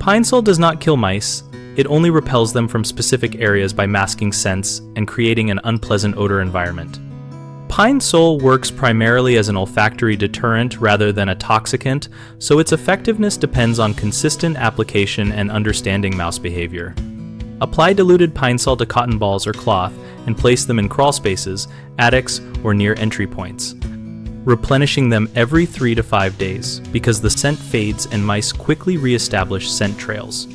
Pine Sol does not kill mice. It only repels them from specific areas by masking scents and creating an unpleasant odor environment. Pine Sol works primarily as an olfactory deterrent rather than a toxicant, so its effectiveness depends on consistent application and understanding mouse behavior. Apply diluted Pine Sol to cotton balls or cloth and place them in crawl spaces, attics, or near entry points, replenishing them every 3 to 5 days because the scent fades and mice quickly re-establish scent trails.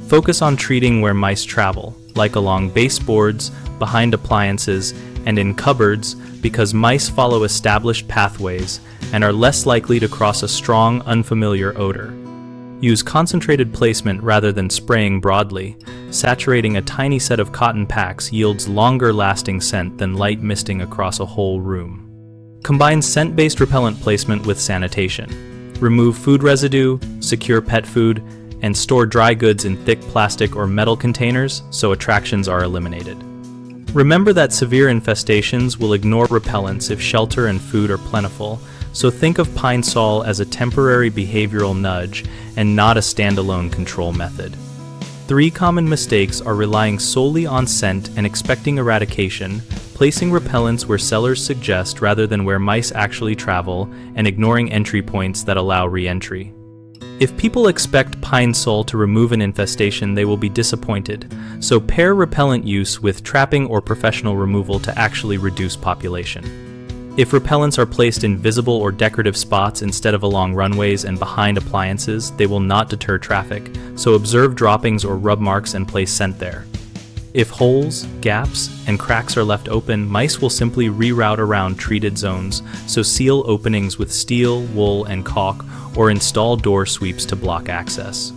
Focus on treating where mice travel, like along baseboards, behind appliances, and in cupboards, because mice follow established pathways and are less likely to cross a strong, unfamiliar odor. Use concentrated placement rather than spraying broadly. Saturating a tiny set of cotton packs yields longer-lasting scent than light misting across a whole room. Combine scent-based repellent placement with sanitation. Remove food residue, secure pet food, and store dry goods in thick plastic or metal containers so attractions are eliminated. Remember that severe infestations will ignore repellents if shelter and food are plentiful, so think of Pine Sol as a temporary behavioral nudge and not a standalone control method. 3 common mistakes are relying solely on scent and expecting eradication, placing repellents where sellers suggest rather than where mice actually travel, and ignoring entry points that allow re-entry. If people expect Pine Sol to remove an infestation, they will be disappointed, so pair repellent use with trapping or professional removal to actually reduce population. If repellents are placed in visible or decorative spots instead of along runways and behind appliances, they will not deter traffic, so observe droppings or rub marks and place scent there. If holes, gaps, and cracks are left open, mice will simply reroute around treated zones, so seal openings with steel, wool, and caulk, or install door sweeps to block access.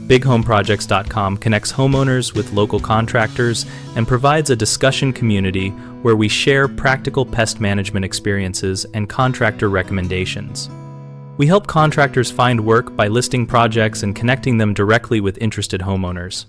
BigHomeProjects.com connects homeowners with local contractors and provides a discussion community where we share practical pest management experiences and contractor recommendations. We help contractors find work by listing projects and connecting them directly with interested homeowners.